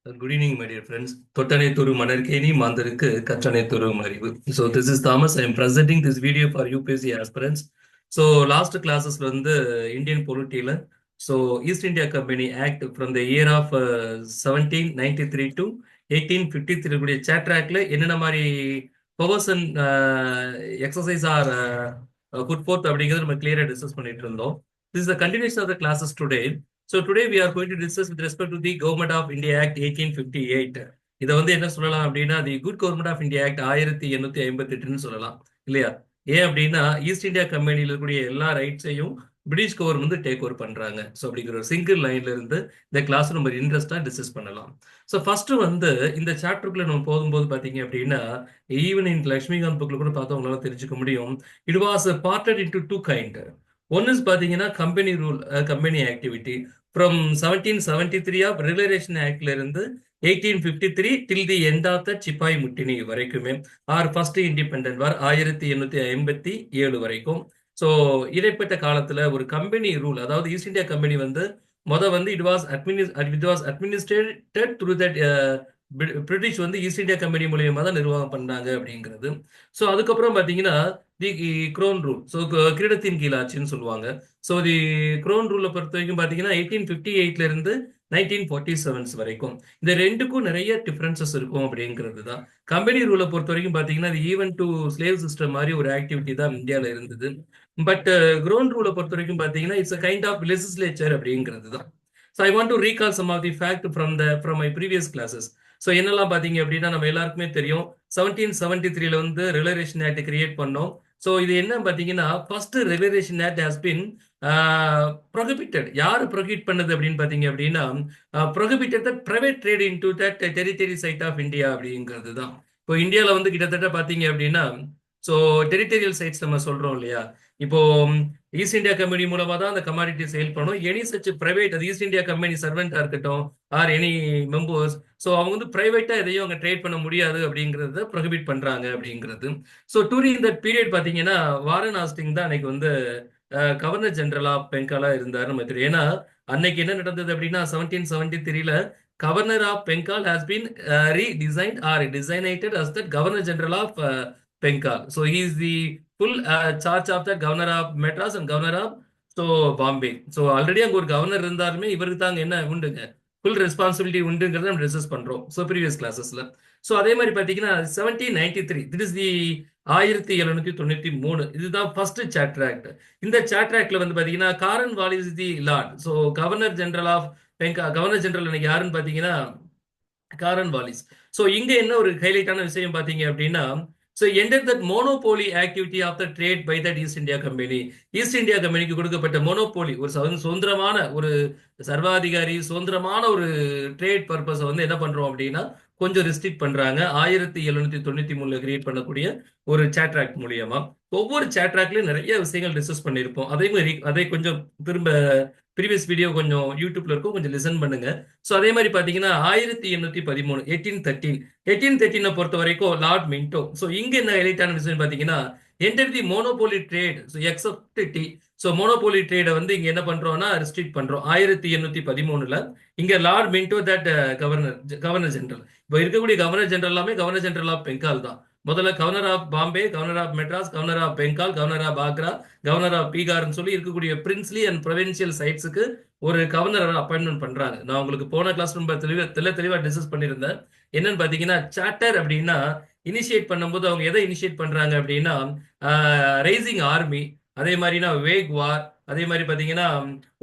Good evening, my dear friends. தொட்டனை தொரு மணற்கேணி மாந்தருக்கு கற்றனை தொரு அறிவு. So this is Thomas. I am presenting this video for UPSC aspirants. So last classes வந்து Indian polity so East India Company Act from the year of 1793 to 1853 கூடிய chapter ஆக்ட்ல என்னென்ன மாதிரி powers and exercise are put forth அப்படிங்கிறது நம்ம கிளியரா discuss பண்ணிட்டு இருந்தோம். This is the continuation of the classes today. So today we are going to discuss with respect to the Government of India Act 1858. இதை வந்து என்ன சொல்லலாம் அப்படின்னா the good government of India act 1858ன்னு சொல்லலாம் இல்லையா? ஏன் அப்படின்னா ஈஸ்ட் இந்தியா கம்பெனியில் இருக்கக்கூடிய எல்லா ரைட்ஸையும் பிரிட்டிஷ் கவர்மெண்ட் வந்து டேக் ஓவர் பண்றாங்க. ஸோ அப்படிங்கிற ஒரு சிங்கிள் லைன்ல இருந்து இந்த கிளாஸ் நம்ம இன்ட்ரெஸ்டா டிஸ்கஸ் பண்ணலாம். ஸோ ஃபர்ஸ்ட் வந்து இந்த சாப்டருக்குள்ள நம்ம போகும்போது பாத்தீங்க அப்படின்னா ஈவன் இன் லட்சுமிகாந்த் புக்ல கூட பார்த்தவங்களால தெரிஞ்சுக்க முடியும். It was parted into two kind. One is பாத்தீங்கன்னா company rule, company activity from 1773 of regulation ஆக்ட்ல இருந்து 1853 டில் தி எண்ட் ஆஃப் த சிப்பாய் முட்டினி வரைக்குமே, ஆர் ஃபர்ஸ்ட் இண்டிபெண்டன்ட் வார் 1857 வரைக்கும். ஸோ இடைப்பட்ட காலத்துல ஒரு கம்பெனி ரூல், அதாவது ஈஸ்ட் இந்தியா கம்பெனி வந்து it was administrated through that British வந்து ஈஸ்ட் இந்தியா கம்பெனி மூலியமா தான் நிர்வாகம் பண்ணாங்க அப்படிங்கிறது. ஸோ அதுக்கப்புறம் பாத்தீங்கன்னா தி குரோன் ரூல், ஸோ கிரீடத்தின் கீழாட்சின்னு சொல்லுவாங்க. ஸோ தி குரோன் ரூலை பொறுத்த வரைக்கும் பாத்தீங்கன்னா 1858ல இருந்து 1947 வரைக்கும். இந்த ரெண்டுக்கும் நிறைய டிஃபரன்சஸ் இருக்கும் அப்படிங்கிறது தான். கம்பெனி ரூலை பொறுத்த வரைக்கும் பாத்தீங்கன்னா ஈவன் டு ஸ்லேவ் சிஸ்டம் மாதிரி ஒரு ஆக்டிவிட்டி தான் இந்தியாவில் இருந்தது. பட் குரோன் ரூலை பொறுத்த வரைக்கும் பாத்தீங்கன்னா it's a kind of legislature அப்படிங்கிறது தான். So I want to recall some of the fact from my previous classes. So என்னெல்லாம் பாத்தீங்க அப்படின்னா நம்ம எல்லாருக்குமே தெரியும் 1773ல வந்து ரெகுலரேஷன் ஆக்ட் கிரியேட் பண்ணோம். ஸோ இது என்ன பாத்தீங்கன்னா first regulation act has been prohibited. யார் ப்ரொஹிபிட் பண்ணது அப்படின்னு பாத்தீங்க அப்படின்னா prohibited the private trade into that territory side of India அப்படிங்கிறது தான். இப்போ இந்தியாவில் வந்து கிட்டத்தட்ட பாத்தீங்க அப்படின்னா ஸோ டெரிட்டரியல் சைட்ஸ் நம்ம சொல்றோம் இல்லையா? இப்போ ஈஸ்ட் இந்தியா கம்பெனி மூலமா தான் அந்த கமாடிட்டி சேல் பண்ணும். எனி சச் பிரைவேட், அது ஈஸ்ட் இந்தியா கம்பெனி சர்வெண்டா இருக்கட்டும் ஆர் எனி மெம்பர்ஸ், ஸோ அவங்க வந்து பிரைவேட்டா எதையும் அங்கே ட்ரேட் பண்ண முடியாது அப்படிங்கறத ப்ரொஹிபிட் பண்றாங்க அப்படிங்கிறது. ஸோ டூரிங் தட் பீரியட் பாத்தீங்கன்னா வாரன் ஹாஸ்டிங் தான் அன்னைக்கு வந்து கவர்னர் ஜெனரல் ஆஃப் பெங்காலா இருந்தாரு நம்ம தெரியும். ஏன்னா அன்னைக்கு என்ன நடந்தது அப்படின்னா 1773ல governor of Bengal has been redesigned or designated as the governor general of Bengal. So he is the full charge of the governor of Madras and governor of so Bombay. So already அங்கே ஒரு கவர்னர் இருந்தாலுமே இவருக்கு தாங்க என்ன உண்டுங்க, ஃபுல் ரெஸ்பான்சிபிலிட்டி உண்டுங்கிறத நம்ம discuss பண்றோம் so previous கிளாஸஸ்ல. So அதே மாதிரி பார்த்தீங்கன்னா 1793 திட் இஸ் தி 1793 இதுதான் ஃபர்ஸ்ட் சார்ட்டர் ஆக்ட். இந்த சார்ட்டர் ஆக்ட்ல வந்து பாத்தீங்கன்னா Cornwallis the lord. So governor general of governor general எனக்கு யாருன்னு பாத்தீங்கன்னா காரன் வாலிஸ். ஸோ இங்க என்ன ஒரு ஹைலைட்டான விஷயம் பாத்தீங்க அப்படின்னா so enter that monopoly activity of the trade by that east India company. East India கம்பெனிக்கு கொடுக்கப்பட்ட மோனோபோலி, ஒரு சுதந்திரமான ஒரு சர்வாதிகாரி சுதந்திரமான ஒரு ட்ரேட் பர்பஸை வந்து என்ன பண்றோம் அப்படின்னா கொஞ்சம் ரெஸ்ட்ரிக்ட் பண்றாங்க 1793 கிரியேட் பண்ணக்கூடிய ஒரு சார்ட்டர் ஆக்ட் மூலியமா. ஒவ்வொரு சார்ட்டர் ஆக்ட்லயும் நிறைய விஷயங்கள் டிஸ்கஸ் பண்ணியிருப்போம். அதை கொஞ்சம் திரும்ப ப்ரீவியஸ் வீடியோ கொஞ்சம் யூடியூப்ல இருக்கும், கொஞ்சம் லிசன் பண்ணுங்க. ஸோ அதே மாதிரி பாத்தீங்கன்னா 1813 1813 பொறுத்த வரைக்கும் லார்ட் மின்டோ. ஸோ இங்க என்ன ஹைலைட்டான விஷயம் பாத்தீங்கன்னா enter the monopoly trade except T. So monopoly ட்ரேடை வந்து இங்க என்ன பண்றோம்னா ரெஸ்ட்ரிக்ட் பண்றோம் 1813ல. இங்க Lord Minto that governor general. இப்போ இருக்கக்கூடிய கவர்னர் ஜெனரல் எல்லாமே கவர்னர் ஜெனரல் ஆஃப் பெங்கால் தான். முதல்ல governor of Bombay, governor of Madras, governor of Bengal, governor of Agra, governor of பீகார்னு சொல்லி இருக்கக்கூடிய பிரின்ஸ்லி அண்ட் ப்ரொவின்சியல் சைட்ஸுக்கு ஒரு கவர்னர் அப்பாயின்மெண்ட் பண்றாங்க. நான் உங்களுக்கு போன கிளாஸ் ரொம்ப தெளிவா டிஸ்கஸ் பண்ணியிருந்தேன். என்னன்னு பாத்தீங்கன்னா சார்ட்டர் அப்படின்னா இனிஷியேட் பண்ணும்போது அவங்க எதை இனிஷியேட் பண்றாங்க அப்படின்னா ரைசிங் ஆர்மி, அதே மாதிரினா வேக் வார், அதே மாதிரி பாத்தீங்கன்னா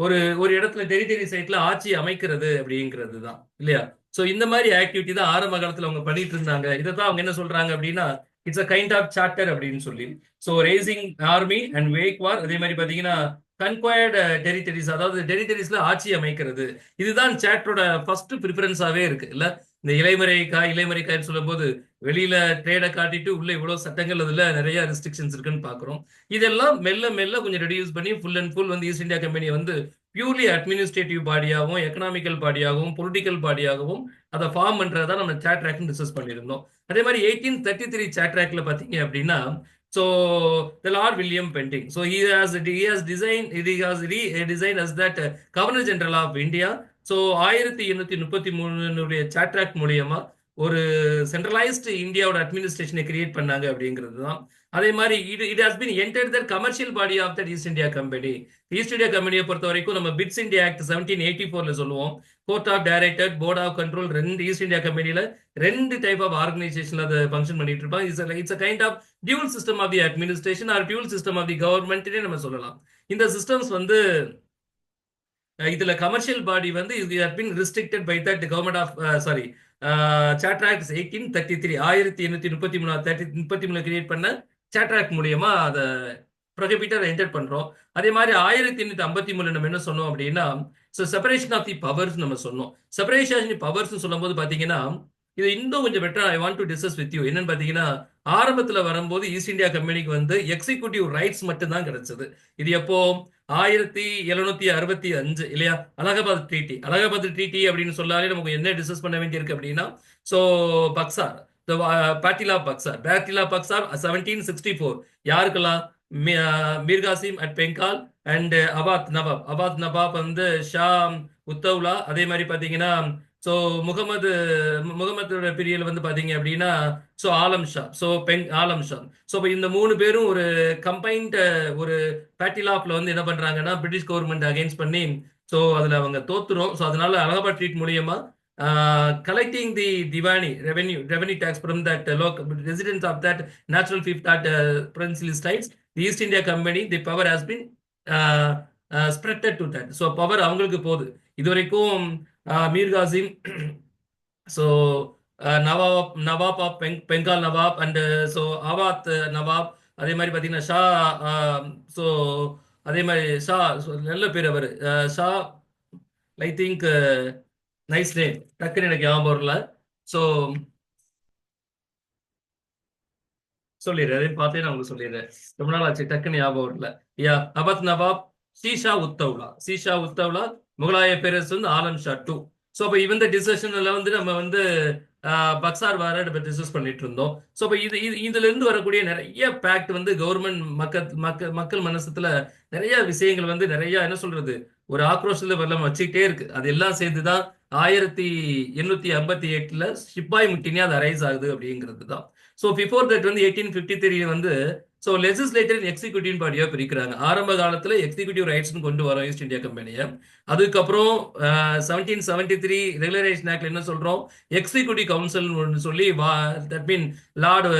ஒரு ஒரு இடத்துல டெரிட்டரி சைட்ல ஆட்சி அமைக்கிறது அப்படிங்கிறது தான் இல்லையா? சோ இந்த மாதிரி ஆக்டிவிட்டி தான் ஆரம்ப காலத்துல அவங்க பண்ணிட்டு இருந்தாங்க. இதைத்தான் அவங்க என்ன சொல்றாங்க அப்படின்னா it's a kind of charter அப்படின்னு சொல்லி. So raising army and wage war, அதே மாதிரி பாத்தீங்கன்னா கன்கொயர்டு டெரிட்டரிஸ், அதாவது டெரிட்டரிஸ்ல ஆட்சி அமைக்கிறது. இதுதான் சார்ட்டரோட ஃபர்ஸ்ட் ப்ரிஃபரன்ஸாவே இருக்கு இல்ல? இந்த இலைமறைக்காய்ன்னு சொல்லும் போது வெளியில ட்ரேடை காட்டிட்டு உள்ள இவ்வளவு சட்டங்கள், அதுல நிறைய ரெஸ்ட்ரிக்ஷன்ஸ் இருக்குன்னு பாக்குறோம். இதெல்லாம் மெல்ல மெல்ல கொஞ்சம் ரெடியூஸ் பண்ணி ஃபுல் அண்ட் ஃபுல் வந்து ஈஸ்ட் இந்தியா கம்பெனியை வந்து பியூர்லி அட்மினிஸ்ட்ரேட்டிவ் பாடியாகவும் எக்கனாமிக்கல் பாடியாகவும் பொலிட்டிக்கல் பாடியாகவும் அதை ஃபார்ம் பண்றதா நம்ம சார்ட்டர் ஆக்ட் டிஸ்கஸ் பண்ணியிருந்தோம். அதே மாதிரி 1833 சார்ட்டர் ஆக்ட்ல பாத்தீங்க அப்படின்னா so the Lord William Penting, so he has designed as that Governor General of India so 1833 சாட்ராக்ட் மூலியமா ஒரு சென்ட்ரலைஸ்டு இந்தியாவோட அட்மினிஸ்ட்ரேஷனை கிரியேட் பண்ணாங்க அப்படிங்கிறது தான். அதே மாதிரி it has been enter that commercial body of that east India company. East India கம்பெனியை பொறுத்த வரைக்கும் நம்ம பிட்ஸ் இந்தியா ஆக்ட் 1784 சொல்லுவோம். Court of director, board of control, ரெண்டு ஈஸ்ட் இந்தியா கம்பெனியில ரெண்டு டைப் ஆஃப் ஆர்கனைசேஷன்ல அதை ஃபங்க்ஷன் பண்ணிட்டு இருப்பாங்க. It's a kind of dual system of the administration or dual system of the கவர்மெண்ட்னே நம்ம சொல்லலாம். இந்த சிஸ்டம்ஸ் வந்து இதுல கமர்ஷியல் பாடி வந்து இது had been restricted by that government of sorry charter act 1833 1833 create பண்ண சார்ட்டர் ஆக்ட் மூலியமா அதை ப்ரொஹிபிட்டர் என்டர் பண்றோம். அதே மாதிரி 1853 நம்ம என்ன சொன்னோம் அப்படின்னா செப்பரேஷன் ஆஃப் தி பவர்ஸ் நம்ம சொன்னோம். செப்பரேஷன் ஆஃப் பவர்ஸ் சொல்லும் போது பாத்தீங்கன்னா இது இன்னும் கொஞ்சம் பெட்டரா ஐ want to discuss with you. என்னன்னு பாத்தீங்கன்னா ஆரம்பத்துல வரும்போது ஈஸ்ட் இந்தியா கம்பெனிக்கு வந்து எக்ஸிக்யூட்டிவ் ரைட்ஸ் மட்டும் தான் கிடைச்சது. இது எப்போ 1765 இல்லையா, அலகாபாத் ட்ரீட்டி. அலகாபாத் ட்ரீட்டி அப்படின்னு சொல்லாலே நமக்கு என்ன டிஸ்கஸ் பண்ண வேண்டியிருக்கு அப்படின்னா so Buxar, battle of Buxar. Battle of Buxar 1764 யாருக்கெல்லாம் மீர் காசிம் அட் பெங்கால் அண்ட் அபாத் நவாப் வந்து ஷா உத்தவ்லா. அதே மாதிரி பாத்தீங்கன்னா ஸோ முகமதோட பீரியட்ல வந்து பாத்தீங்க அப்படின்னா ஸோ ஆலம் ஷா, ஸோ ஆலம் ஷா. ஸோ இப்போ இந்த மூணு பேரும் ஒரு கம்பைன்ட் ஒரு பேட்டிலாப்ல வந்து என்ன பண்றாங்கன்னா பிரிட்டிஷ் கவர்மெண்ட் அகைன்ஸ்ட் பண்ணி ஸோ அதுல அவங்க தோத்துரும். ஸோ அதனால அலகாபாத் ட்ரீட் மூலியமா collecting the diwani revenue tax from that local residents of that natural fifth odd principal states. The east India company the power has been spreaded to that. So power அவங்களுக்கு போகுது. இது வரைக்கும் Mir Qasim, so nawab of Bengal nawab and so Awadh nawab. அதே மாதிரி பார்த்தீங்கன்னா Shah, so அதே மாதிரி ஷா நல்ல பேர் அவர் Shah I think nice name, டக்குன்னு எனக்கு ஞாபகம் வரல. ஸோ சொல்லிடுறேன், அதையும் பார்த்தே நான் உங்களுக்கு சொல்லிடுறேன். ரொம்ப நாள் ஆச்சு, டக்குன்னு ஞாபகம் வரல. யா அபாத் நவாப், சீஷா உத்தவ்லா, முகலாய பேரரசு வந்து ஆலம் ஷா 2. ஸோ அப்போ இந்த டிசிஷன்ல வந்து நம்ம வந்து பக்சார் வார டிஸ்கஸ் பண்ணிட்டு இருந்தோம். ஸோ இப்போ இதுல இருந்து வரக்கூடிய நிறைய பேக்ட் வந்து கவர்மெண்ட் மக்கள் மனசத்துல நிறைய விஷயங்கள் வந்து நிறைய என்ன சொல்றது ஒரு ஆக்ரோஷத்துல வெள்ளம் வச்சுக்கிட்டே இருக்கு. அது எல்லாம் சேர்ந்துதான் 1858 சிப்பாய் முட்டினே அது அரைஸ் ஆகுது அப்படிங்கிறது தான். ஸோ பிஃபோர் தட் வந்து 1853 வந்து ஸோ லெஜிஸ்லேட்டர் எக்ஸிக்யூட்டிவ் பாடியா பிரிக்கிறாங்க. ஆரம்ப காலத்துல எக்ஸிக்யூட்டிவ் ரைட்ஸ்னு கொண்டு வரோம் ஈஸ்ட் இந்தியா கம்பெனியை. அதுக்கப்புறம் 1773 ரெகுலரைசேஷன் ஆக்ட்ல என்ன சொல்றோம், எக்ஸிக்யூட்டிவ் கவுன்சில் சொல்லி தட் மீன் லார்டு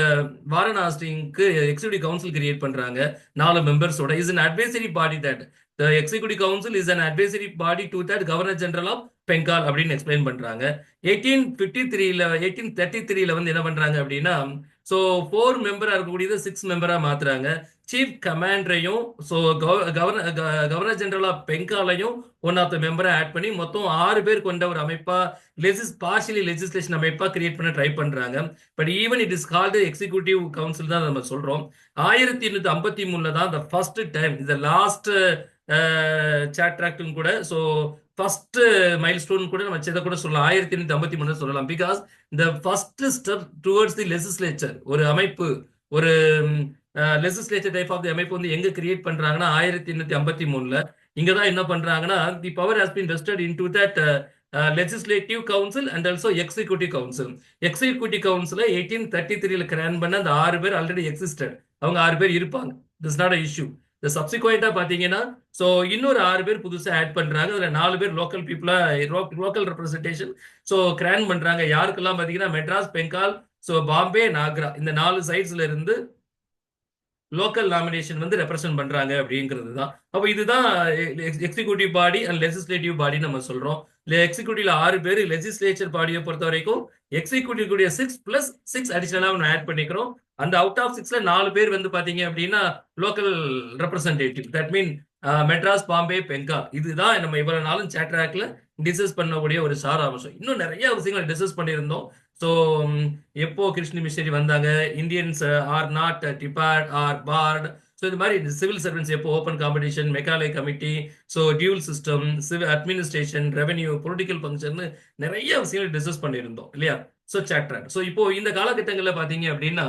வாரன் ஹாஸ்டிங்க்கு எக்ஸிக்யூட்டிவ் கவுன்சில் கிரியேட் பண்றாங்க 4 மெம்பர்ஸோட. Is an advisory body that the executive council is an advisory body to that governor general of Bengal அப்படின்னு எக்ஸ்பிளைன் பண்றாங்க. 1833 வந்து என்ன பண்றாங்க அப்படின்னா ஸோ 4 மெம்பரா இருக்கக்கூடியது 6 மெம்பரா மாத்துறாங்க. சீஃப் கமாண்டரையும் ஸோ கவர்னர் ஜெனரல் ஆஃப் பெங்காலையும் ஒன் ஆஃப் த மெம்பரை ஆட் பண்ணி மொத்தம் 6 பேர் கொண்ட ஒரு அமைப்பா பார்ஷியலி லெஜிஸ்லேஷன் அமைப்பா கிரியேட் பண்ண ட்ரை பண்றாங்க. But even it is called executive council தான் நம்ம சொல்றோம். 1853 தான் த ஃபர்ஸ்ட் டைம், இந்த லாஸ்ட் சாட்ராக்டும் கூட ஸோ ஃபர்ஸ்ட் மைல் ஸ்டோன் கூட நம்ம இதை கூட சொல்லலாம். 1853 சொல்லலாம். பிகாஸ் இந்த first step towards the legislature, ஒரு அமைப்பு, ஒரு லெஜிஸ்லேச்சர் டைப் ஆஃப் தி அமைப்பு வந்து எங்க கிரியேட் பண்றாங்கன்னா 1853 இங்கதான் என்ன பண்றாங்கன்னா தி power has been vested into that legislative council and also executive council. Executive council 1833 Kiran பண்ண அந்த 6 பேர் ஆல்ரெடி எக்ஸிஸ்டட், அவங்க 6 பேர் இருப்பாங்க. This not a issue. இந்த சப்சிக்வெண்டா பாத்தீங்கன்னா ஸோ இன்னொரு 6 பேர் புதுசா ஆட் பண்றாங்க. அதுல 4 பேர் லோக்கல் பீப்புளா லோக்கல் ரெப்ரஸன்டேஷன் ஸோ கிரான் பண்றாங்க. யாருக்கெல்லாம் பாத்தீங்கன்னா மெட்ராஸ், பெங்கால், ஸோ பாம்பே, நாக்ரா, இந்த 4 சைட்ஸ்ல இருந்து லோக்கல் நாமினேஷன் வந்து ரெப்ரசென்ட் பண்றாங்க அப்படிங்கிறது தான். அப்போ இதுதான் எக்ஸிக்யூட்டிவ் பாடி அண்ட் லெஜிஸ்லேட்டிவ் பாடி நம்ம சொல்றோம். எக்ஸிக்யூட்டிவ்ல 6 பேர், லெஜிஸ்லேச்சர் பாடியை பொறுத்த வரைக்கும் எக்ஸிக்யூட்டிவ் கூடிய 6+6 அடிஷனலா ஒன்று ஆட் பண்ணிக்கிறோம். அந்த அவுட் ஆஃப் 6ல 4 பேர் வந்து பாத்தீங்க அப்படின்னா local representative, that mean Madras, Bombay, Bengal. இதுதான் நம்ம இவ்வளவு நாளும் சாட்ராக்ல டிஸ்கஸ் பண்ணக்கூடிய ஒரு சாராம்சம். இன்னும் நிறைய விஷயங்கள் டிஸ்கஸ் பண்ணியிருந்தோம். ஸோ எப்போ கிருஷ்ண மிஷனரி வந்தாங்க, Indians are not depart or part, so இது மாதிரி சிவில் சர்வன்ஸ் எப்போ open competition, Macaulay committee, so dual system, civil administration, revenue, political function, நிறைய விஷயங்கள் டிஸ்கஸ் பண்ணியிருந்தோம் இல்லையா. ஸோ சாட்ராக். ஸோ இப்போ இந்த காலகட்டங்களில் பார்த்தீங்க அப்படின்னா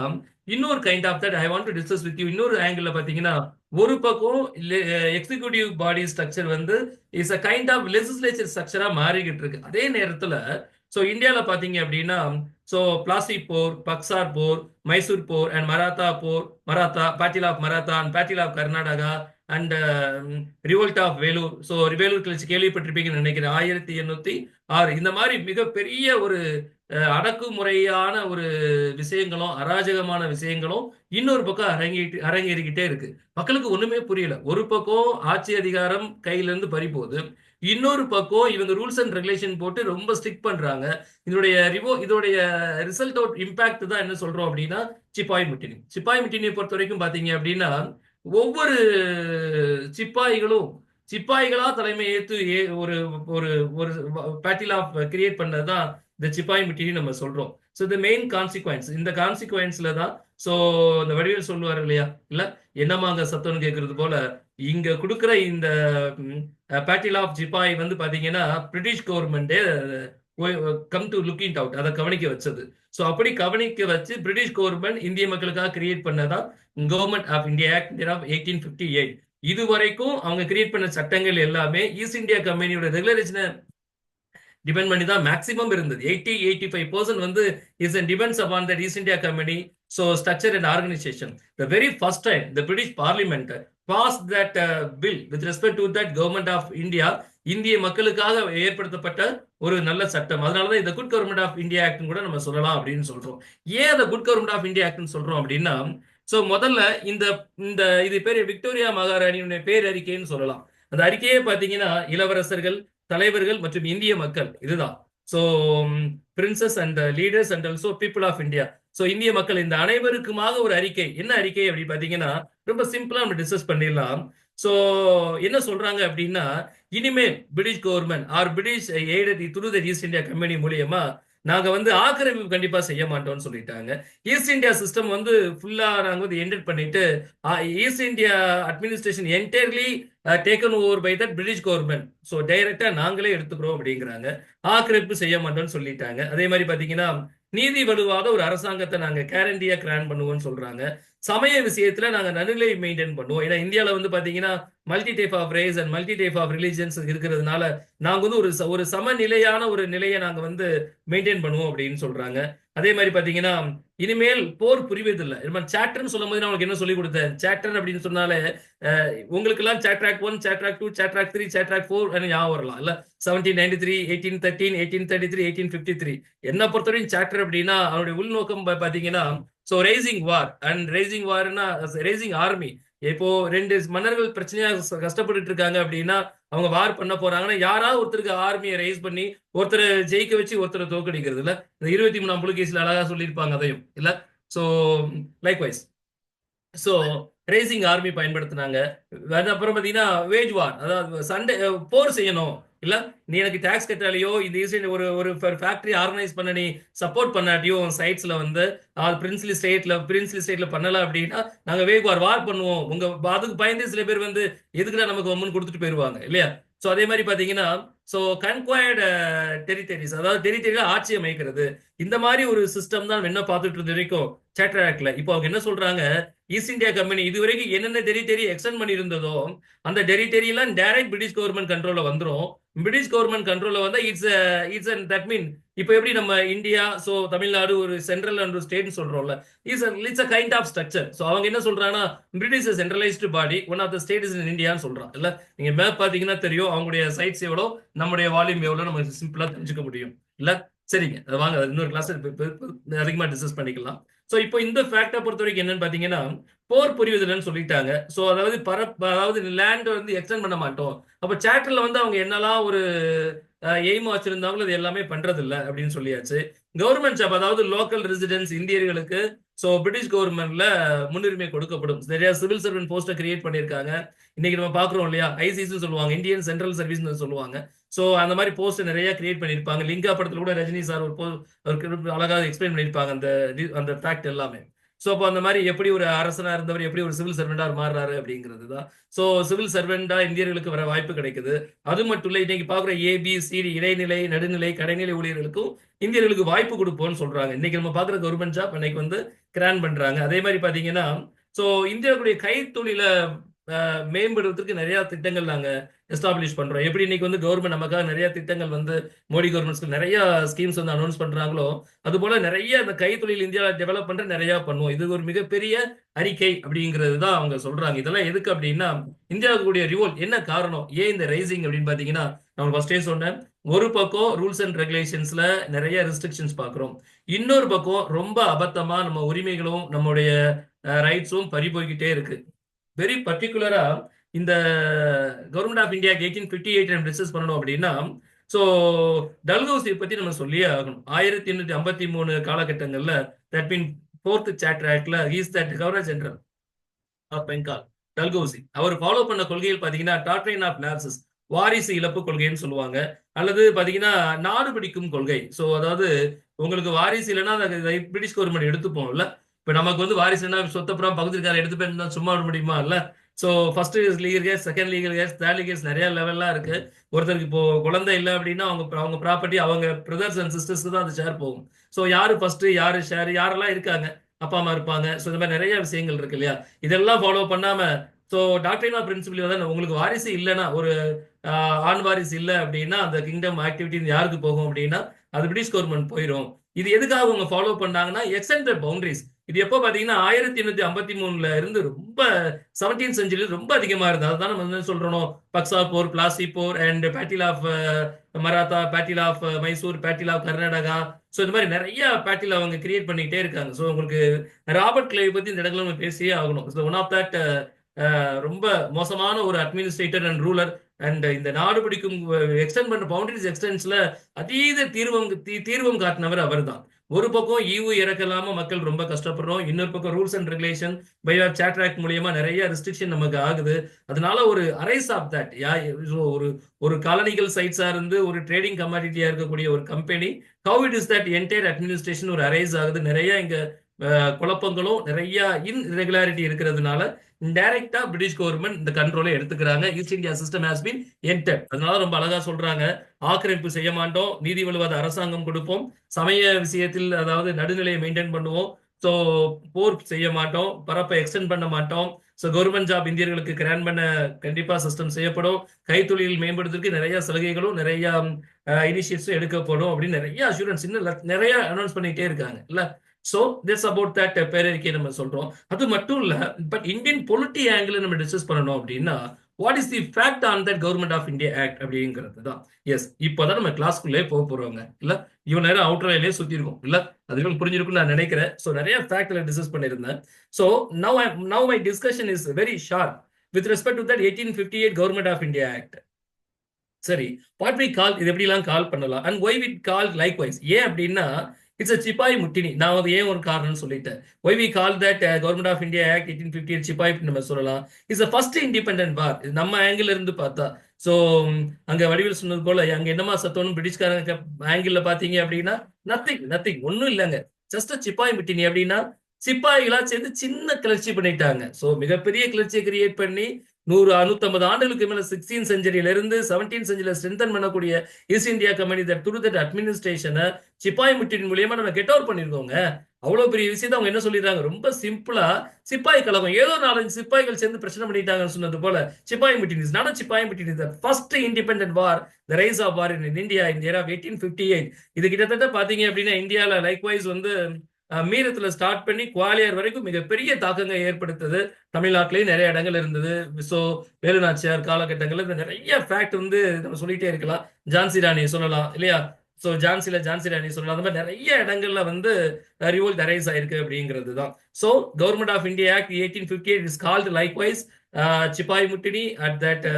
இன்னொரு kind of that I want to discuss with you. இன்னொரு ஆங்கிள் பார்த்தீங்கன்னா ஒரு பக்கம் எக்ஸிகியூட்டிவ் பாடி ஸ்ட்ரக்சர் வந்து is a kind of legislature ஸ்ட்ரக்சரா மாறிக்கிட்டு இருக்கு. அதே நேரத்துல ஸோ இந்தியாவில் பார்த்தீங்க அப்படின்னா ஸோ பிளாசி போர், பக்சார் போர், மைசூர் போர் அண்ட் மராத்தா போர், battle of Maratha and battle of Karnataka and revolt of Vellore. So Vellore கிளர்ச்சி கேள்விப்பட்டிருப்பீங்கன்னு நினைக்கிறேன், 1806. இந்த மாதிரி மிகப்பெரிய ஒரு அடக்குமுறையான ஒரு விஷயங்களும் அராஜகமான விஷயங்களும் இன்னொரு பக்கம் அரங்கேறிக்கிட்டே இருக்கு. மக்களுக்கு ஒண்ணுமே புரியல. ஒரு பக்கம் ஆட்சி அதிகாரம் கையில இருந்து பறி போகுது, இன்னொரு பக்கம் இவங்க ரூல்ஸ் அண்ட் ரெகுலேஷன் போட்டு ரொம்ப ஸ்ட்ரிக்ட் பண்றாங்க. இதோடைய ரிசல்ட் அவுட் இம்பாக்ட் தான் என்ன சொல்றோம் அப்படின்னா சிப்பாய் முட்டினி. சிப்பாய் முட்டினியை பொறுத்த வரைக்கும் பாத்தீங்க அப்படின்னா ஒவ்வொரு சிப்பாய்களும் சிப்பாய்களா தலைமை ஏற்று ஒரு ஒரு ஒரு பேட்டில் ஆஃப் கிரியேட் பண்ணதுதான் இந்த சிப்பாய் முட்டினி நம்ம சொல்றோம். ஸோ இந்த மெயின் கான்சிக்வன்ஸ், இந்த கான்சிக்வன்ஸ்ல தான் ஸோ இந்த வடிவேல் சொல்லுவார் இல்லையா, இல்ல என்னமாங்க சத்தம்னு கேட்கறது போல இங்க கொடுக்குற இந்த பேட்டில் ஆஃப் சிப்பாய் வந்து பாத்தீங்கன்னா பிரிட்டிஷ் கவர்மெண்டே கம் டு லுக்கிங் அவுட், அதை கவனிக்க வச்சது. ஸோ அப்படி கவனிக்க வச்சு பிரிட்டிஷ் கவர்மெண்ட் இந்திய மக்களுக்காக கிரியேட் பண்ணதான் government of India act of 1858. இது வரைக்கும் அவங்க கிரியேட் பண்ண சட்டங்கள் எல்லாமே ஈஸ்ட் இந்தியா கம்பெனியோட ரெகுலரேஷனை டிபெண்ட் பண்ணி தான் மேக்ஸிமம் இருந்தது. 85% வந்து is depends upon the east India company so structure and organisation. The very first time the British parliament pass that bill with respect to that government of India, இந்திய மக்களுக்காக ஏற்படுத்தப்பட்ட ஒரு நல்ல சட்டம். அதனாலதான் இந்த good government of India act கூட நம்ம சொல்லலாம் அப்படின்னு சொல்றோம். ஏன் அந்த good government of India act சொல்றோம் அப்படின்னா சோ முதல்ல இந்த இந்த இது பேர் விக்டோரியா மகாராணியுடைய பேரறிக்கைன்னு சொல்லலாம். அந்த அறிக்கையே பாத்தீங்கன்னா இளவரசர்கள், தலைவர்கள் மற்றும் இந்திய மக்கள், இதுதான். So princes and leaders and also people of India. So இந்திய மக்கள் இந்த அனைவருக்குமாக ஒரு அறிக்கை. என்ன அறிக்கை அப்படி பாத்தீங்கன்னா ரொம்ப சிம்பிளா நம்ம டிஸ்கஸ் பண்ணிடலாம். ஸோ என்ன சொல்றாங்க அப்படின்னா இனிமேல் British government or British aided through the east India company மூலியமா நாங்க வந்து ஆக்கிரமிப்பு கண்டிப்பா செய்ய மாட்டோம்னு சொல்லிட்டாங்க. ஈஸ்ட் இந்தியா சிஸ்டம் வந்து ஃபுல்லா நாங்க வந்து என்டர் பண்ணிட்டு East India administration entirely taken over by that British government. So டைரக்டா நாங்களே எடுத்துக்கிறோம் அப்படிங்கிறாங்க. ஆக்கிரமிப்பு செய்ய மாட்டோம்னு சொல்லிட்டாங்க. அதே மாதிரி பாத்தீங்கன்னா நீதி வலுவாத ஒரு அரசாங்கத்தை நாங்க கேரண்டியா கிராண்ட் பண்ணுவோம்னு சொல்றாங்க. சமய விஷயத்துல நாங்க நடுநிலை மெயின்டைன் பண்ணுவோம். ஏன்னா இந்தியாவில வந்து பாத்தீங்கன்னா multi type of race and multi type of religions இருக்கிறதுனால நாங்க வந்து ஒரு சமநிலையான ஒரு நிலையை நாங்க வந்து மெயின்டைன் பண்ணுவோம் அப்படின்னு சொல்றாங்க. அதே மாதிரி பாத்தீங்கன்னா இனிமேல் போர் புரிவதில்லை. சாப்டர்னு சொல்லும் போது நான் உங்களுக்கு என்ன சொல்லி கொடுத்தேன், சாப்டர் அப்படின்னு சொன்னாலே உங்களுக்கு எல்லாம் சாப்டர் 1, சாப்டர் 2, சாப்டர் 3, சாப்டர் 4 ஞாபகம் வரலாம் இல்ல. 1793, 1813, 1833, 1853. என்ன பொறுத்தவரைக்கும் சாப்டர் அப்படின்னா அவருடைய உள்நோக்கம் பாத்தீங்கன்னா so rising war and rising வார்னா ரைசிங் ஆர்மி. இப்போ 2 மன்னர்கள் பிரச்சனையா கஷ்டப்பட்டு இருக்காங்க அப்படின்னா அவங்க வார் பண்ண போறாங்கன்னா யாராவது ஒருத்தருக்கு ஆர்மியை ரைஸ் பண்ணி ஒருத்தரை ஜெயிக்க வச்சு ஒருத்தரை தோக்கடிக்கிறது இல்ல. இந்த 23ஆம் புலிகேசில அழகா சொல்லியிருப்பாங்க அதையும் இல்ல. So likewise so racing army பயன்படுத்தினாங்க. அப்புறம் பாத்தீங்கன்னா வேஜ் வார், அதாவது சண்டை போர் செய்யணும் இல்ல, நீ எனக்கு டாக்ஸ் கட்டாலையோ இந்த ஒரு ஒரு ஃபேக்டரி ஆர்கனைஸ் பண்ண நீ சப்போர்ட் பண்ணாட்டியோ சைட்ஸ்ல வந்து பிரின்ஸ்லி ஸ்டேட்ல பண்ணல அப்படின்னா நாங்க வேக் வார் பண்ணுவோம் உங்க அதுக்கு பயந்து சில பேர் வந்து எதுக்குடா நமக்கு ஒம்மன் கொடுத்துட்டு போயிருவாங்க இல்லையா. ஸோ அதே மாதிரி பாத்தீங்கன்னா ஸோ கன்குவயர்டு டெரிட்டரிஸ், அதாவது டெரிட்டரியில ஆட்சி அமைக்கிறது, இந்த மாதிரி ஒரு சிஸ்டம் தான் என்ன பார்த்துட்டு இருந்த வரைக்கும் சார்ட்டர் ஆக்ட்ல. இப்போ அவங்க என்ன சொல்றாங்க, ஈஸ்ட் இந்தியா கம்பெனி இதுவரைக்கும் என்னென்ன டெரிட்டரி எக்ஸ்டெண்ட் பண்ணி இருந்ததோ அந்த டெரிட்டரி எல்லாம் டைரக்ட் பிரிட்டிஷ் கவர்மெண்ட் கண்ட்ரோல்ல வந்துரும். பிரிட்டிஷ் கவர்மெண்ட் கண்ட்ரோல்ல வந்தா இட்ஸ் தட் மீன் இப்போ எப்படி நம்ம இந்தியா ஸோ தமிழ்நாடு ஒரு சென்ட்ரல் அண்ட் ஸ்டேட்னு சொல்றோம்ல, it's a kind of structure. So அவங்க என்ன சொல்றாங்கன்னா British centralised body, one of the state is in இந்தியான்னு சொல்றான் இல்ல. நீங்க மேப் பாத்தீங்கன்னா தெரியும் அவங்களுடைய சைட்ஸ் எவ்வளோ, நம்முடைய வால்யூம் எவ்வளோ நம்ம சிம்பிளா தெரிஞ்சுக்க முடியும் இல்ல. சரிங்க, வாங்க இன்னொரு கிளாஸ் அதிகமா டிஸ்கஸ் பண்ணிக்கலாம். சோ இப்போ இந்த ஃபேக்டை பொறுத்த வரைக்கும் என்னன்னு பாத்தீங்கன்னா போர் புரிவதில்லைன்னு சொல்லிட்டாங்க. சோ அதாவது லேண்ட் வந்து எக்ஸ்டெண்ட் பண்ண மாட்டோம். அப்ப சாப்டர்ல வந்து அவங்க என்னெல்லாம் ஒரு எய்ம் வச்சிருந்தாங்களோ அது எல்லாமே பண்றது இல்ல அப்படின்னு சொல்லியாச்சு. கவர்மெண்ட் ஜாப், அதாவது லோக்கல் ரெசிடென்ஸ் இந்தியர்களுக்கு சோ பிரிட்டிஷ் கவர்மெண்ட்ல முன்னுரிமை கொடுக்கப்படும். நிறைய சிவில் சர்வெண்ட் போஸ்ட கிரியேட் பண்ணிருக்காங்க. இன்னைக்கு நம்ம பாக்குறோம் இல்லையா, ஐசிசி சொல்லுவாங்க, இந்தியன் சென்ட்ரல் சர்வீஸ் சொல்லுவாங்க. சோ அந்த மாதிரி போஸ்ட் நிறைய கிரியேட் பண்ணிருப்பாங்க. லிங்கா படத்துல கூட ரஜினி சார் ஒரு அழகாக எக்ஸ்பிளைன் பண்ணிருப்பாங்க அந்த ஃபேக்ட் எல்லாமே. சோ அப்போ அந்த மாதிரி எப்படி ஒரு அரசனா இருந்தவர் எப்படி ஒரு சிவில் சர்வெண்டா மாறுறாரு அப்படிங்கிறது தான். சோ சிவில் சர்வெண்டா இந்தியர்களுக்கு வர வாய்ப்பு கிடைக்குது. அது மட்டும் இல்ல, இன்னைக்கு பாக்குற ABCD இடைநிலை, நடுநிலை, கடைநிலை ஊழியர்களுக்கும் இந்தியர்களுக்கு வாய்ப்பு கொடுப்போம்னு சொல்றாங்க. இன்னைக்கு நம்ம பாக்குற கவர்மெண்ட் ஜாப் இன்னைக்கு வந்து கிரான் பண்றாங்க. அதே மாதிரி பாத்தீங்கன்னா சோ இந்தியாவுடைய கைத்தொழில மேம்படுவதற்கு நிறைய திட்டங்கள் நாங்க எஸ்டாப்ளிஷ் பண்றோம். எப்படி இன்னைக்கு வந்து கவர்மெண்ட் நமக்காக நிறைய திட்டங்கள் வந்து மோடி கவர்மெண்ட் நிறைய ஸ்கீம்ஸ் வந்து அனௌன்ஸ் பண்றாங்களோ, அது போல நிறைய இந்த கைத்தொழில் இந்தியாவில் டெவலப் பண்ற நிறைய பண்ணுவோம். இது ஒரு மிகப்பெரிய அறிக்கை அப்படிங்கிறது தான் அவங்க சொல்றாங்க. இதெல்லாம் எதுக்கு அப்படின்னா, இந்தியாவுக்கு கூடிய ரிவோல்ட் என்ன காரணம், ஏன் இந்த ரைசிங் அப்படின்னு பாத்தீங்கன்னா, நான் ஃபர்ஸ்டே சொன்னேன். ஒரு பக்கம் ரூல்ஸ் அண்ட் ரெகுலேஷன்ஸ்ல நிறைய ரெஸ்ட்ரிக்ஷன்ஸ் பாக்குறோம். இன்னொரு பக்கம் ரொம்ப அபத்தமா நம்ம உரிமைகளும் நம்முடைய ரைட்ஸும் பறி போய்கிட்டே இருக்கு. வெரி பர்டிகுலரா இந்த கவர்மெண்ட் ஆஃப் இந்தியா 1858 நம்ம டிஸ்கஸ் பண்ணணும் அப்படின்னா, ஸோ டல்ஹௌசியை பத்தி நம்ம சொல்லியே ஆகணும். 1853 காலகட்டங்கள்ல தட் மீன் 4th சார்ட்டர் ஆக்ட்ல is that governor general of Bengal Dalhousie அவர் ஃபாலோ பண்ண கொள்கைகள் பாத்தீங்கன்னா டாக்ட்ரைன் ஆஃப் லாப்சஸ், வாரிசு இழப்பு கொள்கைன்னு சொல்லுவாங்க. அல்லது பாத்தீங்கன்னா நாடு பிடிக்கும் கொள்கை. ஸோ அதாவது உங்களுக்கு வாரிசு இல்லைன்னா பிரிட்டிஷ் கவர்மெண்ட் எடுத்துப்போம்ல. இப்ப நமக்கு வந்து வாரிசு என்ன சொத்தப்புறம் பகுதிக்கார எடுத்துப்பேன் சும்மா விட முடியுமா இல்ல. So first legal case, second legal case, third legal case நிறைய லெவல்லாம் இருக்கு. ஒருத்தருக்கு இப்போ குழந்தை இல்லை அப்படின்னா அவங்க ப்ராப்பர்ட்டி அவங்க பிரதர்ஸ் அண்ட் சிஸ்டர்ஸ்க்கு தான் அது ஷேர் போகும். ஸோ யாரு ஃபர்ஸ்ட் யாரு ஷேர் யாரெல்லாம் இருக்காங்க, அப்பா அம்மா இருப்பாங்க. ஸோ இந்த மாதிரி நிறைய விஷயங்கள் இருக்கு இல்லையா. இதெல்லாம் ஃபாலோ பண்ணாம ஸோ டாக்டரின் ஆஃப் பிரின்சிபிள் தான் உங்களுக்கு வாரிசு இல்லைன்னா ஒரு ஆண் வாரிசு இல்லை அப்படின்னா அந்த கிங்டம் ஆக்டிவிட்டி யாருக்கு போகும் அப்படின்னா அது பிரிட்டிஷ் கவர்மெண்ட் போயிடும். இது எதுக்காக அவங்க ஃபாலோ பண்ணாங்கன்னா எக்ஸ்டெண்டட் பவுண்டரிஸ். இது எப்போ பாத்தீங்கன்னா 1853 இருந்து ரொம்ப 17th செஞ்சுரி ரொம்ப அதிகமா இருந்தது. அதுதான் நம்ம என்ன சொல்றோம், பக்சா போர், பிளாசி போர் and battle of Maratha, battle of Mysore, battle of Karnataka. So இந்த மாதிரி நிறைய பேட்டில் அவங்க கிரியேட் பண்ணிக்கிட்டே இருக்காங்க. ஸோ உங்களுக்கு ராபர்ட் கிளைவ் பத்தி இந்த இடத்துல நம்ம பேசியே ஆகணும். ஒன் ஆஃப் தட் ரொம்ப மோசமான ஒரு அட்மினிஸ்ட்ரேட்டர் அண்ட் ரூலர். அண்ட் இந்த நாடு பிடிக்கும் எக்ஸ்டெண்ட் பண்ண பவுண்டரிஸ் எக்ஸ்டென்ஸ்ல அதீத தீர்வம் காட்டினவர் அவர் தான். ஒரு பக்கம் ஈவு இறக்கலாம மக்கள் ரொம்ப கஷ்டப்படுறோம். இன்னொரு பக்கம் rules and regulation by charter act மூலியமா நிறைய ரெஸ்ட்ரிக்ஷன் நமக்கு ஆகுது. அதனால ஒரு அரைஸ் ஆஃப் தட் ஒரு ஒரு காலனிகள் சைட்ஸா இருந்து ஒரு ட்ரேடிங் கமாடிட்டியா இருக்கக்கூடிய ஒரு company how it is that entire administration ஒரு அரைஸ் ஆகுது. நிறைய இங்க குழப்பங்களும் நிறைய இன்ரெகுலாரிட்டி இருக்கிறதுனால டைரக்டா பிரிட்டிஷ் கவர்மெண்ட் இந்த கண்ட்ரோலை எடுத்துக்கிறாங்க. East India system has been entered. அதனால ரொம்ப அழகா சொல்றாங்க, ஆக்கிரமிப்பு செய்ய மாட்டோம், நீதி வலுவாத அரசாங்கம் கொடுப்போம், சமய விஷயத்தில் அதாவது நடுநிலையை மெயின்டைன் பண்ணுவோம், ஸோ போர் செய்ய மாட்டோம், பரப்பை எக்ஸ்டெண்ட் பண்ண மாட்டோம், ஸோ கவர்மெண்ட் ஜாப் இந்தியர்களுக்கு கிராண்ட் பண்ண கண்டிப்பா சிஸ்டம் செய்யப்படும், கைத்தொழில் மேம்படுத்துறதுக்கு நிறைய சலுகைகளும் நிறைய இனிஷியேட்டிவ்ஸும் எடுக்கப்படும் அப்படின்னு நிறைய அஷூரன்ஸ் இன்னும் நிறைய அனௌன்ஸ் பண்ணிட்டே இருக்காங்க இல்ல. ஸோ திஸ் அபவுட் தட் பேரறிக்கை நம்ம சொல்றோம். அது மட்டும் இல்ல, பட் இந்தியன் பொலிட்டி ஆங்கிள் நம்ம டிஸ்கஸ் பண்ணணும் அப்படின்னா what is the fact on that government of India act அப்படிங்கிறது தான். எஸ், இப்போதான் நம்ம கிளாஸ்க்குள்ளே போறோங்க இல்ல. இவ்வளவு நேரம் அவுட்டர் லைன்லேயே சுத்தி இருக்கும் இல்ல, அதுவும் புரிஞ்சிருக்கும் நான் நினைக்கிறேன். ஸோ நிறைய ஃபேக்ட்ல டிஸ்கஸ் பண்ணியிருந்தேன். So now my discussion is very sharp with respect to that 1858 government of India act. சரி, வாட் வி கால் இது எப்படிலாம் கால் பண்ணலாம் and why we call likewise. ஏன் அப்படின்னா இட்ஸ் அ சிப்பாய் முட்டினி. நான் அது ஏன் ஒரு காரணம்னு சொல்லிட்டேன். Why we call that government of India act 1858 சிப்பாய் நம்ம சொல்லலாம். It's first independent war. நம்ம ஆங்கிள் இருந்து பார்த்தா. ஸோ அங்க வடிவில் சொன்னது போல அங்க என்னமா சத்தோன்னு பிரிட்டிஷ்காரங்க ஆங்கிள் பாத்தீங்க அப்படின்னா நத்திங் ஒன்னும் இல்லைங்க. ஜஸ்ட் சிப்பாய் முட்டினி. அப்படின்னா சிப்பாய்களா சேர்ந்து சின்ன கிளர்ச்சி பண்ணிட்டாங்க. ஸோ மிகப்பெரிய கிளர்ச்சியை கிரியேட் பண்ணி 150 ஆண்டுகளுக்கு மேல 16th செஞ்சுரியில இருந்து 17th செஞ்சுரியில ஸ்ட்ரென்தன் பண்ணக்கூடிய ஈஸ்ட் இந்தியா கம்பெனி தட் அட்மினிஸ்ட்ரேஷனை சிப்பாய் முட்டின் மூலியமா நம்ம கெட் அவுட் பண்ணிருக்கோங்க. அவ்வளவு பெரிய விஷயத்தை அவங்க என்ன சொல்லிடுறாங்க, ரொம்ப சிம்பிளா சிப்பாய் கழகம் ஏதோ 4-5 சிப்பாய்கள் சேர்ந்து பிரச்சனை பண்ணிட்டாங்கன்னு சொன்னது போல சிப்பாய் முட்டின் இஸ் நாட் a சிப்பாய் முட்டின் is the first independent war, the rise of war in India in the era of 1858. இது கிட்டத்தட்ட பாத்தீங்க அப்படின்னா இந்தியால லைக்வைஸ் வந்து மீரத்துல ஸ்டார்ட் பண்ணி குவாலியர் வரைக்கும் மிகப்பெரிய தாக்கங்கள் ஏற்படுத்தது. தமிழ்நாட்டிலேயும் நிறைய இடங்கள் இருந்தது. ஸோ வேலுநாச்சியார் காலகட்டங்கள்ல நிறைய ஃபேக்ட் வந்து நம்ம சொல்லிட்டே இருக்கலாம். ஜான்சி ராணி சொல்லலாம் இல்லையா. ஸோ ஜான்சி ராணி சொல்லலாம். அந்த மாதிரி நிறைய இடங்கள்ல வந்து ரிவோல்ட் அரைஸ் ஆயிருக்கு அப்படிங்கிறது தான். So government of India act 1858 is called likewise sepoy mutiny at that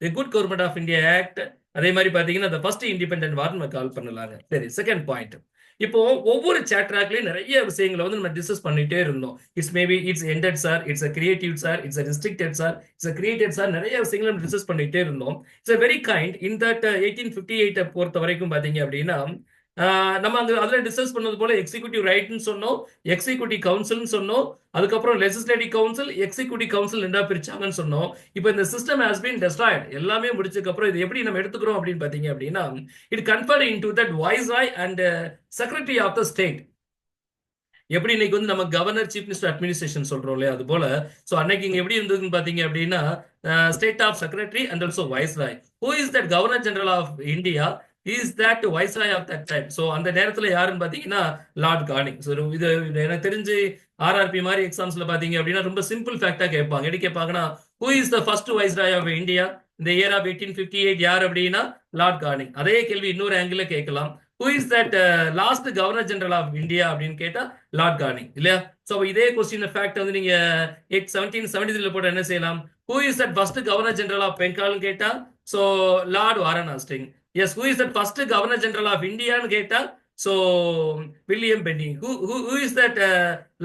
the good government of India act. அதே மாதிரி பாத்தீங்கன்னா the first independent war நம்ம கால் பண்ணலாங்க. சரி, செகண்ட் பாயிண்ட். இப்போ ஒவ்வொரு சாப்டர்லயும் நிறைய விஷயங்களை வந்து நம்ம டிஸ்கஸ் பண்ணிட்டே இருந்தோம். It's maybe it's ended sir, it's a creative sir, it's a restricted sir, it's a created sir, நிறைய விஷயங்களை நம்ம டிஸ்கஸ் பண்ணிட்டே இருந்தோம். It's a very kind in that 1858 பொறுத்த வரைக்கும் பாத்தீங்க அப்படின்னா நம்ம அதுல டிஸ்கஸ் பண்ணது போல எக்ஸிக்யூட்டிவ் ரைட்னு சொன்னோம், எக்ஸிக்யூட்டிவ் கவுன்சில்னு சொன்னோம், அதுக்கப்புறம் லெஜிஸ்லேட்டிவ் கவுன்சில், எக்ஸிக்யூட்டிவ் கவுன்சில் ரெண்டா பிரிச்சாங்கன்னு சொன்னோம். இப்போ இந்த சிஸ்டம் ஹஸ் பீன் டெஸ்ட்ராய்ட். எல்லாமே முடிச்சதுக்கு அப்புறம் இது எப்படி நம்ம எடுத்துக்கிறோம் அப்படின்னு பாத்தீங்க அப்படின்னா it converted into that viceroy and secretary of the state. எப்படி இன்னைக்கு வந்து நம்ம கவர்னர் சீஃப் மினிஸ்டர் அட்மினிஸ்ட்ரேஷன் சொல்றோம் இல்லையா, அது போல. ஸோ அன்னைக்கு இங்க எப்படி இருந்ததுன்னு பாத்தீங்க அப்படின்னா state of secretary and also viceroy. Who is that governor general of India is that viceroy of that time. So அந்த நேரத்தில் யாருன்னு பாத்தீங்கன்னா லார்ட் கார்னிங். ஸோ இது எனக்கு தெரிஞ்சு ஆர்ஆர்பி மாதிரி எக்ஸாம்ஸ்ல பாத்தீங்க அப்படின்னா ரொம்ப சிம்பிள் ஃபேக்டா கேட்பாங்க. எப்படி கேட்பாங்கன்னா, who is the first viceroy of India இந்த இயர் ஆஃப் 1858 யார் அப்படின்னா லார்ட் கார்னிங். அதே கேள்வி இன்னொரு ஆங்கிள் கேட்கலாம். Who is that last governor general of India அப்படின்னு கேட்டா லார்ட் கார்னிங் இல்லையா. ஸோ இதே கொஸ்டின் ஃபேக்ட் வந்து நீங்க 1773 போட்டு என்ன செய்யலாம், who is that first governor general of பெங்கால்னு கேட்டா so lord Warren Hasting. Yes, who is that first governor general of இந்தியான்னு கேட்டா so William Bentinck. Who is that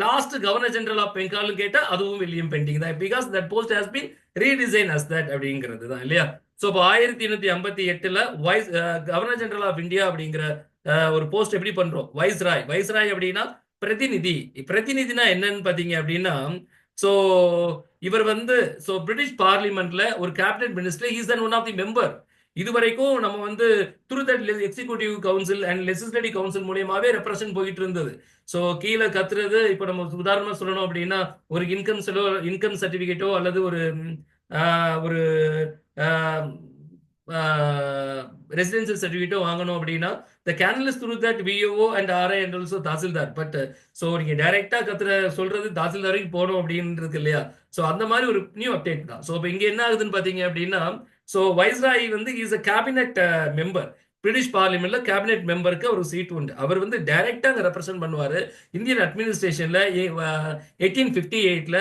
last governor general of பெங்கால்னு கேட்டா அதுவும் வில்லியம் பெண்டிங் தான். Because that post has been redesign as that அப்படிங்கிறது தான் இல்லையா. So இப்போ 1858 vice governor general of India அப்படிங்கிற ஒரு போஸ்ட் எப்படி பண்றோம், வைஸ்ராய். வைஸ்ராய் அப்படின்னா பிரதிநிதி. பிரதிநிதினா என்னன்னு பாத்தீங்க அப்படின்னா, சோ இவர் வந்து சோ பிரிட்டிஷ் பார்லிமெண்ட்ல ஒரு cabinet minister, he is one of the member. இதுவரைக்கும் நம்ம வந்து through that executive council and legislative council மூலியமாவே ரெப்ரசன்ட் போயிட்டு இருந்தது. ஸோ கீழே கத்துறது இப்போ நம்ம உதாரணமா சொல்லணும் அப்படின்னா ஒரு இன்கம் சர்டிபிகேட்டோ அல்லது ஒரு ஒரு ரெசிடென்சியல் சர்டிஃபிகேட்டோ வாங்கணும் அப்படின்னா the channel is through that VO and RI and also tahsildar. But so நீங்க டைரக்டா சொல்றது தாசில்தாருக்கு போகணும் அப்படின்றது இல்லையா. ஸோ அந்த மாதிரி ஒரு நியூ அப்டேட் தான். ஸோ இப்போ இங்க என்ன ஆகுதுன்னு பாத்தீங்க அப்படின்னா, ஸோ வைஸ்ராய் வந்து is a cabinet member. British பார்லிமெண்ட்ல கேபினெட் மெம்பருக்கு ஒரு சீட் உண்டு. அவர் வந்து டைரக்டா அங்க ரெப்ரசென்ட் பண்ணுவாரு. இந்தியன் அட்மினிஸ்ட்ரேஷன்ல 1858ல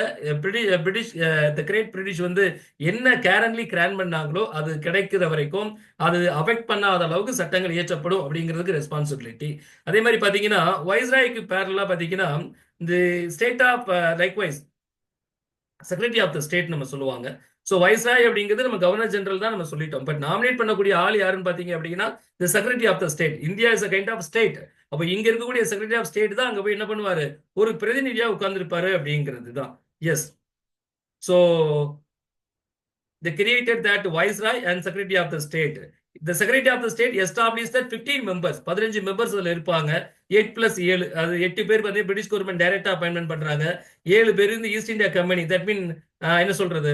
பிரிட்டிஷ் த கிரேட் பிரிட்டிஷ் வந்து என்ன கேரன்லி கிரான் பண்ணாங்களோ அது கிடைக்கிற வரைக்கும் அது அஃபெக்ட் பண்ணாத அளவுக்கு சட்டங்கள் இயற்றப்படும் அப்படிங்கிறதுக்கு ரெஸ்பான்சிபிலிட்டி. அதே மாதிரி பாத்தீங்கன்னா வைஸ்ராய்க்கு பேரலா பாத்தீங்கன்னா இந்த state of likewise secretary of the state நம்ம சொல்லுவாங்க. ஸோ வைஸ்ராய் அப்படிங்கிறது நம்ம கவர்னர் ஜெனரல் தான் நம்ம சொல்லிட்டோம். பட் நாமினேட் பண்ணக்கூடிய ஆள் யாருன்னு பாத்தீங்க அப்படின்னா the secretary of the state. India is a kind of state. அப்போ இங்க இருக்கக்கூடிய செக்ரட்டரி ஆஃப் ஸ்டேட் தான் அங்க போய் என்ன பண்ணுவாரு, ஒரு பிரதிநிதியா உட்கார்ந்துருப்பாரு அப்படிங்கிறது தான். Yes, so they created that viceroy and secretary of the state. The secretary of the state established that 15 members, 15 members அதுல இருப்பாங்க. 8+7, அது 8 பேர் வந்து பிரிட்டிஷ் கவர்மெண்ட் டைரக்டா அப்பாயின்மெண்ட் பண்றாங்க. 7 பேர் வந்து East India company, that mean என்ன சொல்றது,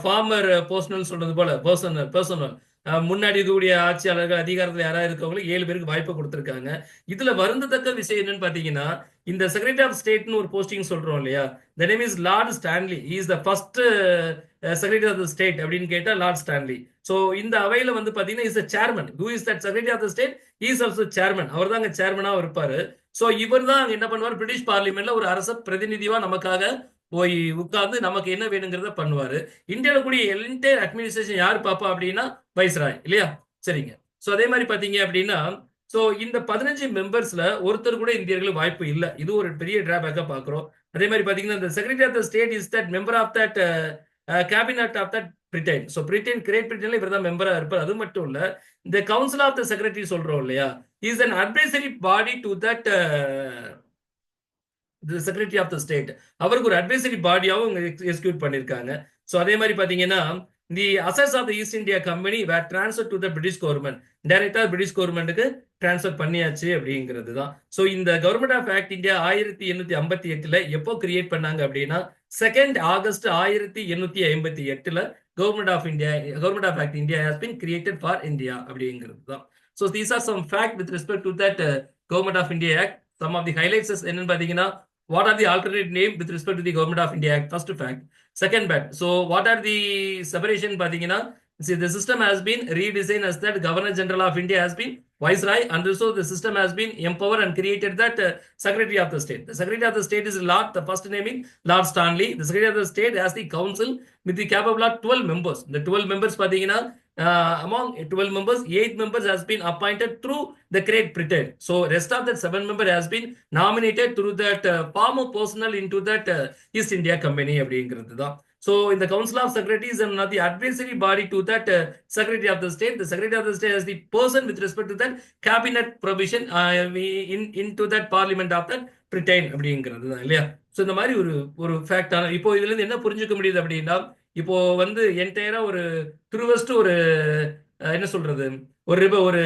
ஃபார்மர் பர்சனல் சொல்றது போல பர்சனல் முன்னாடி இருக்கக்கூடிய ஆட்சியாளர்கள் அதிகாரத்தில் யாராவது இருக்கவங்களுக்கு 7 பேருக்கு வாய்ப்பு கொடுத்திருக்காங்க. இதுல வருந்தத்தக்க விஷயம் என்னன்னு பாத்தீங்கன்னா, இந்த செக்ரட்டரி ஆஃப் ஸ்டேட்னு ஒரு போஸ்டிங் சொல்றோம் இல்லையா, the name is lord Stanley. He is the first secretary of the state அப்படின்னு கேட்டா லார்ட் ஸ்டான்லி. ஸோ இந்த அவையில வந்து பாத்தீங்கன்னா is chairman. Who is that secretary of the state, he is also chairman. அவர் தான் அங்க சேர்மனா இருப்பாரு. ஸோ இவர் தான் என்ன பண்ணுவார், பிரிட்டிஷ் பார்லிமெண்ட்ல ஒரு அரச பிரதிநிதிவா நமக்காக போய் உட்கார்ந்து நமக்கு என்ன வேணுங்கிறத பண்ணுவாரு. இந்தியாவில் கூடிய என்டையர் அட்மினிஸ்ட்ரேஷன் யார் பாப்பா அப்படின்னா வைஸ்ராய் இல்லையா. சரிங்க. ஸோ அதே மாதிரி பாத்தீங்க அப்படின்னா ஸோ இந்த 15 மெம்பர்ஸ்ல ஒருத்தர் கூட இந்தியர்களுக்கு வாய்ப்பு இல்லை. இது ஒரு பெரிய டிராபேக்கா பாக்குறோம். அதே மாதிரி பாத்தீங்கன்னா இந்த secretary of the state is that member of that cabinet of that Britain. So Britain great பிரிட்டன்ல இவர் தான் மெம்பரா இருப்பார். அது மட்டும் இல்ல, இந்த கவுன்சில் ஆஃப் த செக்ரட்டரி சொல்றோம் இல்லையா, is an advisory body to that secretary of the state. அவருக்கு ஒரு அட்வைசரி பாடியாவும் எக்ஸிக்யூட் பண்ணிருக்காங்க. ஸோ அதே மாதிரி பாத்தீங்கன்னா the assets of the east India company were transfer to the British government. டைரக்டா பிரிட்டிஷ் கவர்மெண்ட்டுக்கு டிரான்ஸ்ஃபர் பண்ணியாச்சு அப்படிங்கிறது தான். ஸோ இந்த கவர்மெண்ட் ஆஃப் ஆக்ட் இந்தியா 1858ல எப்போ கிரியேட் பண்ணாங்க அப்படின்னா 2 ஆகஸ்ட் 1858ல government of India, government of act India has been created for India அப்படிங்கிறது தான். So these are some fact with respect to that government of India act. Some of the highlights என்னன்னு பாத்தீங்கன்னா, what are the alternate name with respect to the Government of India Act? First fact. Second fact. So what are the separation பாத்தீங்கன்னா, see the system has been redesigned as that Governor General of India has been Viceroy, and also the system has been empowered and created that Secretary of the State. The Secretary of the State is Lord, the first name is Lord Stanley. The Secretary of the State has the council with the capable of 12 members. The 12 members பாத்தீங்கன்னா among 12 members, 8 members has been appointed through the Great Britain. So rest of that 7 member has been nominated through that former personnel into that East India Company அப்படிங்கிறது தான். So in the Council of Secretaries and the advisory body to that Secretary of the State, the Secretary of the State as the person with respect to that cabinet provision into that Parliament of that Britain அப்படிங்கிறது தான் இல்லையா. So இந்த மாதிரி ஒரு ஃபேக்டான இப்போ இதுல இருந்து என்ன புரிஞ்சுக்க முடியுது அப்படின்னா, இப்போ வந்து என்டையரா ஒரு த்ரூவஸ்ட் ஒரு என்ன சொல்றது, ஒரு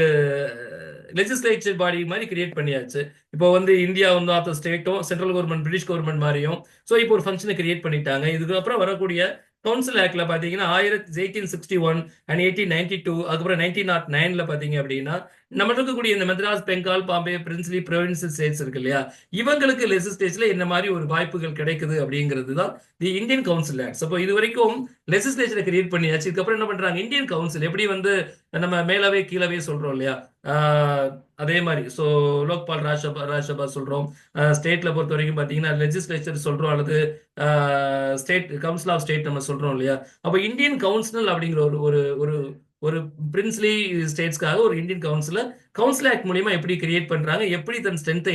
லெஜிஸ்லேச்சர் பாடி மாதிரி கிரியேட் பண்ணியாச்சு. இப்போ வந்து இந்தியா வந்து ஆஃப் ஸ்டேட்டும் சென்ட்ரல் கவர்மெண்ட் பிரிட்டிஷ் கவர்மெண்ட் மாதிரியும். ஸோ இப்போ ஒரு ஃபங்க்ஷனை கிரியேட் பண்ணிட்டாங்க. இதுக்கப்புறம் வரக்கூடிய கவுன்சில் ஆக்ட்ல பாத்தீங்கன்னா 1861 அண்ட் 1892 அதுக்கப்புறம் 1909ல பாத்தீங்க அப்படின்னா நம்ம இருக்கக்கூடிய இந்த Madras, Bengal, Bombay, princely, provincial states இருக்கு இல்லையா, இவங்களுக்கு லெஜிஸ்லேச்சர்ல என்ன மாதிரி ஒரு வாய்ப்புகள் கிடைக்குது அப்படிங்கிறது தான் தி இந்தியன் கவுன்சில் ஆக்ட். அப்போ இது வரைக்கும் லெஜிஸ்லேச்சரை கிரியேட் பண்ணியாச்சு. இதுக்கப்புறம் என்ன பண்றாங்க, இந்தியன் கவுன்சில் எப்படி வந்து நம்ம மேலவே கீழவே சொல்றோம் இல்லையா, அதே மாதிரி ஸோ லோக்பால் ராஜ்யசபா சொல்றோம். ஸ்டேட்ல பொறுத்த வரைக்கும் பாத்தீங்கன்னா லெஜிஸ்லேச்சர் சொல்றோம், அல்லது ஸ்டேட் கவுன்சில் ஆஃப் ஸ்டேட் நம்ம சொல்றோம் இல்லையா. அப்போ இந்தியன் கவுன்சில் அப்படிங்கிற ஒரு ஒரு ஒரு ஒரு பிரின்ஸ்லி ஸ்டேட்ஸ்க்காக ஒரு இந்தியன் கவுன்சில் ஆக்ட் மூலியமா எப்படி கிரியேட் பண்றாங்க, எப்படி தன் ஸ்ட்ரென்த்தை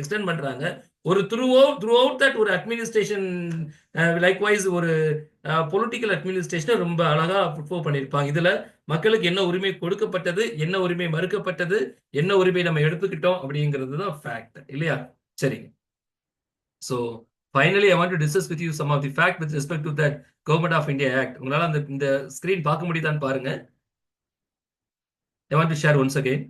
எக்ஸ்டெண்ட் பண்றாங்க, ஒரு த்ரூ அவுட் தட் ஒரு அட்மினிஸ்ட்ரேஷன் லைக்வைஸ் ஒரு பொலிட்டிக்கல் அட்மினிஸ்ட்ரேஷனை ரொம்ப அழகா ப்ரூவ் பண்ணியிருப்பாங்க. இதுல மக்களுக்கு என்ன உரிமை கொடுக்கப்பட்டது, என்ன உரிமை மறுக்கப்பட்டது, என்ன உரிமை நம்ம எடுத்துக்கிட்டோம் அப்படிங்கிறது தான் ஃபேக்ட் இல்லையா. சரிங்க. So finally I want to discuss with you some of the fact with respect to that government of India act. உங்களால அந்த இந்த ஸ்கிரீன் பார்க்க முடியுதான்னு பாருங்க. I want to share once again.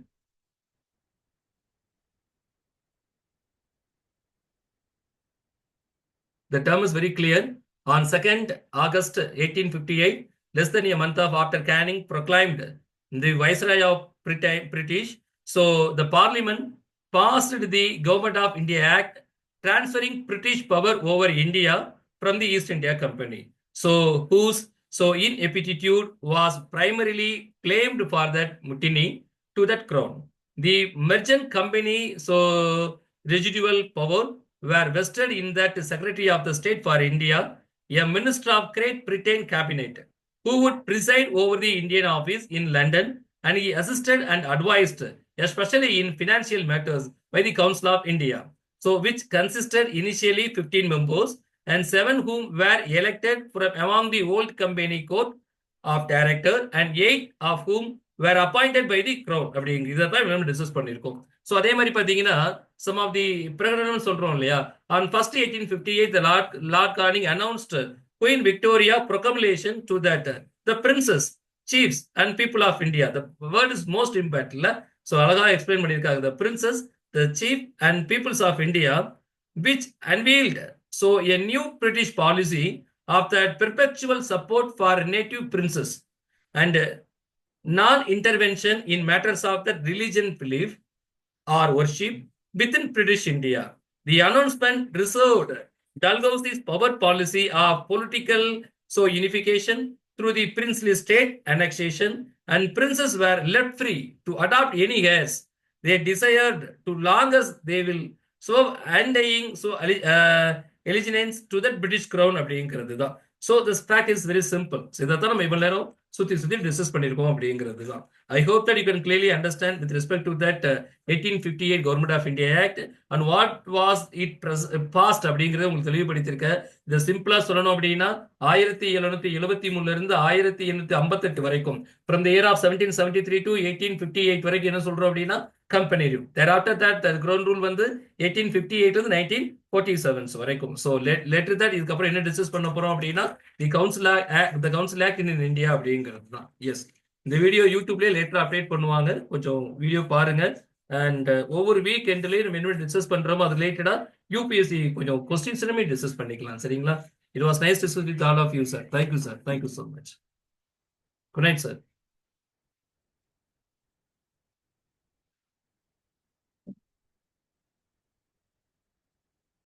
The term is very clear. On 2nd August 1858, less than a month after Canning proclaimed the Viceroy of British, so the Parliament passed the Government of India Act, transferring British power over India from the East India Company. So whose ineptitude was primarily claimed for that mutiny to that crown. The merchant company, so residual power were vested in that Secretary of the State for India, a minister of Great Britain cabinet, who would preside over the Indian office in London, and he assisted and advised, especially in financial matters, by the Council of India, so which consisted initially 15 members, and 7 whom were elected from among the old company court of director, and 8 of whom were appointed by the crown. அப்படிங்க இதான் நம்ம discuss பண்ணிருக்கோம். So அதே மாதிரி பாத்தீங்கன்னா some of the பிரகடனம் சொல்றோம் இல்லையா, on 1st 1858 the Lord Canning announced Queen Victoria proclamation to that the princes, chiefs and people of India. The word is most important இல்ல. சோ அழகா எக்ஸ்பிளைன் பண்ணிருக்காங்க. The princes, the chief and peoples of India, which unveiled so a new British policy of that perpetual support for native princes and non-intervention in matters of the religion belief or worship within British India. The announcement reserved Dalhousie's power policy of political unification through the princely state annexation, and princes were left free to adopt any heirs they desired to long as they will serve undying allegiance to the British crown அப்படிங்கிறது தான். So this fact is very simple. So இதைத்தான் நம்ம இவ்வளவு நேரம் சுத்தி discuss பண்ணிருக்கோம் அப்படிங்கிறது தான். I hope that you can clearly understand with respect to that 1858 Government of India Act and what was it passed அப்படிங்கறத உங்களுக்கு தெளிவுபடுத்திருக்க. இதை சிம்பிளா சொல்லணும் அப்படின்னா 1773 இருந்து 1858 வரைக்கும், from the year of 1773 to 1858 வரைக்கும் என்ன சொல்றோம் அப்படின்னா company rule. Thereafter that the crown rule வந்து 1858 to 1947 வரைக்கும். So later that இதுக்கப்புறம் என்ன டிஸ்கஸ் பண்ண போறோம் அப்படின்னா the council act in India அப்படிங்கிறது தான். எஸ், இந்த வீடியோ யூடியூப்லயே லேட்டர் அப்டேட் பண்ணுவாங்க, கொஞ்சம் வீடியோ பாருங்க. அண்ட் ஒவ்வொரு வீக் எண்ட்லயும் நம்ம என்ன டிஸ்கஸ் பண்றோமோ அது ரிலேட்டடா யூபிஎஸ்சி கொஞ்சம் கொஸ்டின்ஸ்லுமே டிஸ்கஸ் பண்ணிக்கலாம். சரிங்களா? It was nice to speak with all of you, sir. Thank you, sir. Thank you so much. Good night, sir.